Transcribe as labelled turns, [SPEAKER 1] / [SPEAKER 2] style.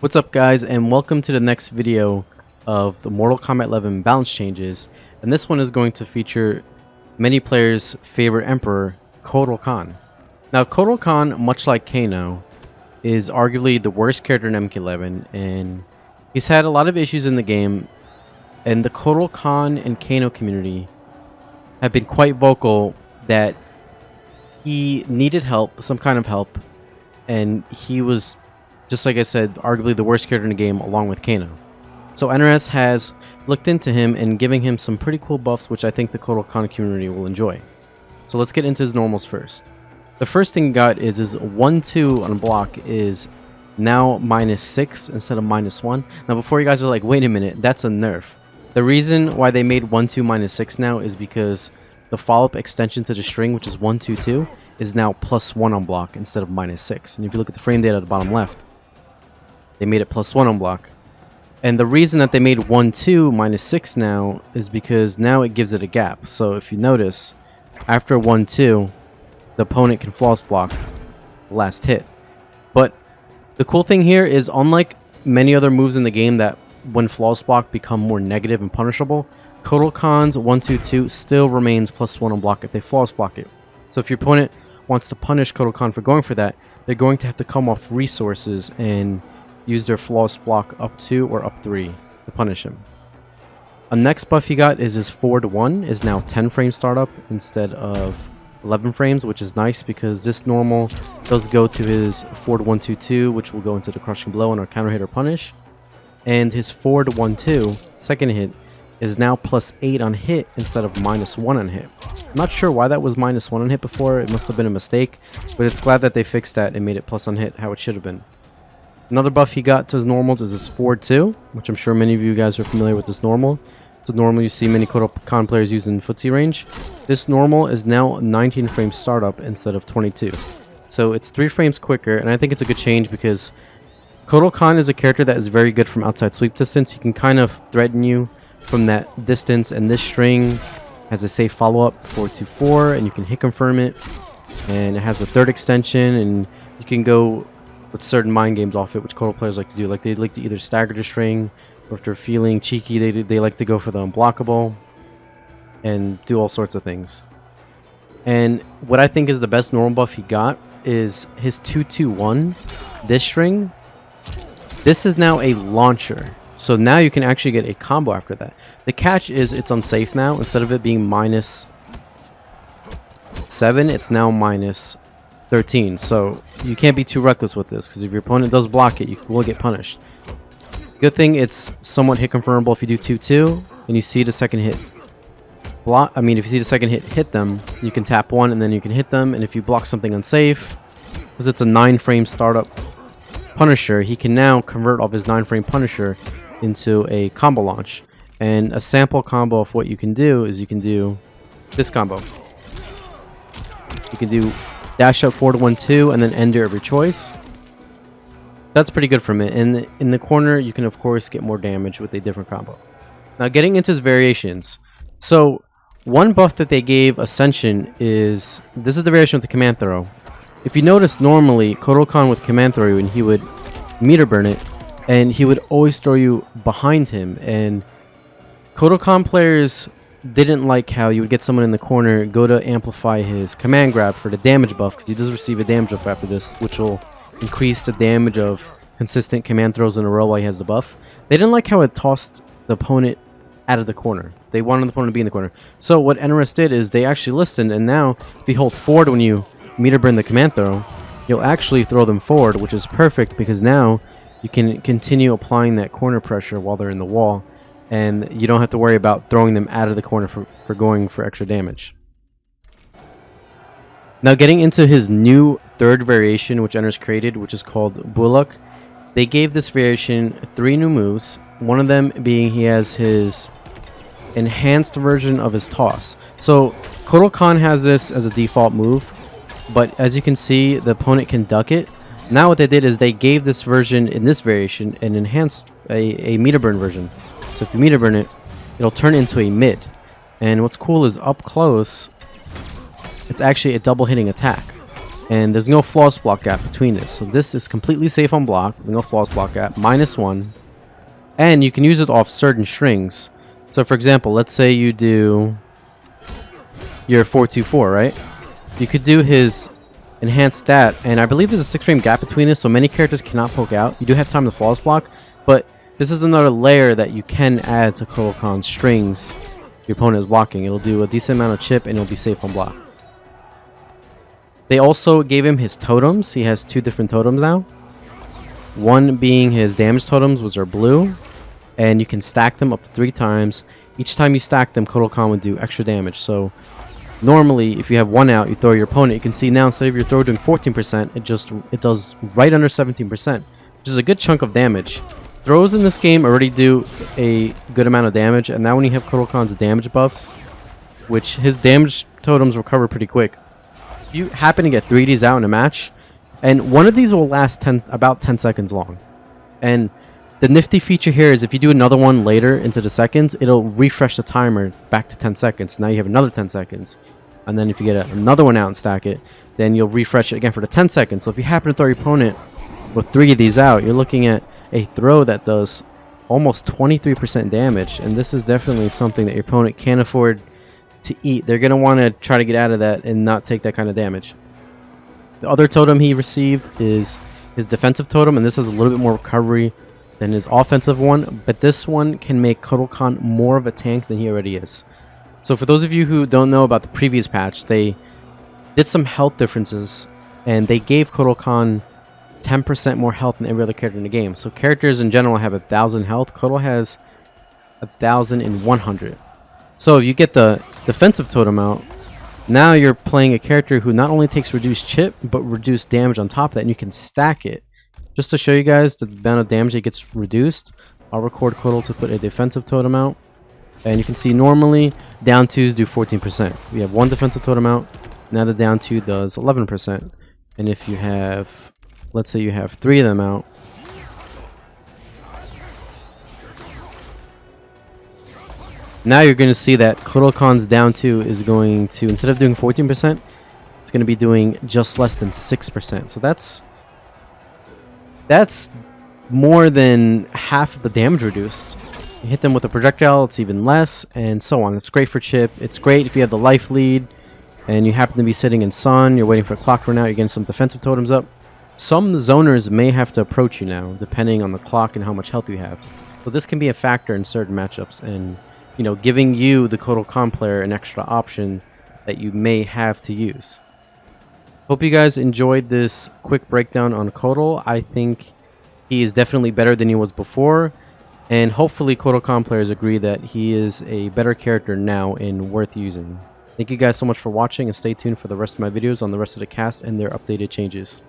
[SPEAKER 1] What's up guys, and welcome to the next video of the Mortal Kombat 11 balance changes, and this one is going to feature many players' favorite emperor, Kotal Kahn. Now Kotal Kahn, much like Kano, is arguably the worst character in MK11, and he's had a lot of issues in the game, and the Kotal Kahn and Kano community have been quite vocal that he needed help, some kind of help, and he was, just like I said, arguably the worst character in the game along with Kano. So NRS has looked into him and giving him some pretty cool buffs, which I think the Kotal Kahn community will enjoy. So let's get into his normals first. The first thing he got is his 1-2 on block is now -6 instead of -1. Now before you guys are like, wait a minute, that's a nerf. The reason why they made 1-2 -6 now is because the follow-up extension to the string, which is 1-2-2, is now +1 on block instead of -6. And if you look at the frame data at the bottom left, they made it +1 on block. And the reason that they made 1-2 -6 now is because now it gives it a gap. So if you notice, after 1-2, the opponent can flawless block the last hit. But the cool thing here is, unlike many other moves in the game that when flawless block become more negative and punishable, Kotal Kahn's 1-2-2 still remains +1 on block if they flawless block it. So if your opponent wants to punish Kotal Kahn for going for that, they're going to have to come off resources and use their flawless block up 2 or up 3 to punish him. A next buff he got is his 4-1 is now 10 frame startup instead of 11 frames, which is nice because this normal does go to his 4-1-2-2, which will go into the crushing blow and our counter hit or punish. And his 4-1-2 second hit is now +8 on hit instead of -1 on hit. I'm not sure why that was -1 on hit before. It must have been a mistake, but it's glad that they fixed that and made it plus on hit how it should have been. Another buff he got to his normals is his 4-2, which I'm sure many of you guys are familiar with this normal. It's a normal you see many Kotal Kahn players use in footsie range. This normal is now 19 frames startup instead of 22. So it's 3 frames quicker, and I think it's a good change because Kotal Kahn is a character that is very good from outside sweep distance. He can kind of threaten you from that distance, and this string has a safe follow-up 4-2-4, and you can hit confirm it, and it has a third extension, and you can go with certain mind games off it, which Kotal players like to do. Like they like to either stagger the string, or if they're feeling cheeky, they like to go for the unblockable and do all sorts of things. And what I think is the best normal buff he got is his 2-2-1. This string, this is now a launcher. So now you can actually get a combo after that. The catch is it's unsafe now. Instead of it being -7, it's now -13. So you can't be too reckless with this, because if your opponent does block it, you will get punished. Good thing it's somewhat hit confirmable if you do 2-2 and you see the second hit block. I mean, if you see the second hit them, you can tap 1 and then you can hit them. And if you block something unsafe, because it's a 9 frame startup Punisher, he can now convert off his 9 frame Punisher into a combo launch. And a sample combo of what you can do is you can do this combo. You can do dash up 4-1-2 and then ender of your choice. That's pretty good from it. And in the corner, you can of course get more damage with a different combo. Now getting into his variations. So one buff that they gave Ascension is, this is the variation with the command throw. If you notice, normally Kotal Kahn with command throw, and he would meter burn it, and he would always throw you behind him. And Kotal Kahn players didn't like how you would get someone in the corner, go to amplify his command grab for the damage buff, because he does receive a damage buff after this, which will increase the damage of consistent command throws in a row while he has the buff. They didn't like how it tossed the opponent out of the corner. They wanted the opponent to be in the corner. So what NRS did is they actually listened, and now if you hold forward when you meter burn the command throw, you'll actually throw them forward, which is perfect because now you can continue applying that corner pressure while they're in the wall, and you don't have to worry about throwing them out of the corner for going for extra damage. Now getting into his new third variation, which NRS created, which is called Bullock. They gave this variation 3 new moves, one of them being he has his enhanced version of his toss. So Kotal Kahn has this as a default move, but as you can see, the opponent can duck it. Now what they did is they gave this version in this variation an enhanced, a meter burn version. So if you meter burn it, it'll turn into a mid. And what's cool is up close, it's actually a double hitting attack. and there's no flawless block gap between this. So this is completely safe on block, no flawless block gap, -1, and you can use it off certain strings. So for example, let's say you do your 424, right? You could do his enhanced stat, and I believe there's a 6 frame gap between us, so many characters cannot poke out. You do have time to flawless block, but this is another layer that you can add to Kotal Kahn's strings your opponent is blocking. It'll do a decent amount of chip and it'll be safe on block. They also gave him his totems. He has 2 different totems now. One being his damage totems, which are blue, and you can stack them up to 3 times. Each time you stack them, Kotal Kahn would do extra damage. So normally, if you have 1 out, you throw your opponent. You can see now instead of your throw doing 14%, it does right under 17%, which is a good chunk of damage. Throws in this game already do a good amount of damage, and now when you have Kotal Kahn's damage buffs, which his damage totems recover pretty quick, you happen to get 3 of these out in a match, and one of these will last about 10 seconds long. And the nifty feature here is if you do another one later into the seconds, it'll refresh the timer back to 10 seconds. Now you have another 10 seconds. And then if you get another one out and stack it, then you'll refresh it again for the 10 seconds. So if you happen to throw your opponent with 3 of these out, you're looking at a throw that does almost 23% damage, and this is definitely something that your opponent can't afford to eat. They're going to want to try to get out of that and not take that kind of damage. The other totem he received is his defensive totem, and this has a little bit more recovery than his offensive one, but this one can make Kotal Kahn more of a tank than he already is. So for those of you who don't know about the previous patch, they did some health differences, and they gave Kotal Kahn 10% more health than every other character in the game. So characters in general have 1,000 health. Kotal has 1,100. So if you get the defensive totem out, now you're playing a character who not only takes reduced chip, but reduced damage on top of that, and you can stack it. Just to show you guys the amount of damage that gets reduced, I'll record Kotal to put a defensive totem out. And you can see normally down 2s do 14%. We have 1 defensive totem out. Now the down 2 does 11%. And if you have, let's say you have 3 of them out, now you're going to see that Kotal Kahn's down 2 is going to, instead of doing 14%, it's going to be doing just less than 6%. So that's more than half of the damage reduced. You hit them with a projectile, it's even less, and so on. It's great for chip. It's great if you have the life lead and you happen to be sitting in sun, you're waiting for a clock to run out, you're getting some defensive totems up. Some zoners may have to approach you now, depending on the clock and how much health you have. So this can be a factor in certain matchups, and you know, giving you, the Kotal Kahn player, an extra option that you may have to use. Hope you guys enjoyed this quick breakdown on Kotal. I think he is definitely better than he was before, and hopefully Kotal Kahn players agree that he is a better character now and worth using. Thank you guys so much for watching, and stay tuned for the rest of my videos on the rest of the cast and their updated changes.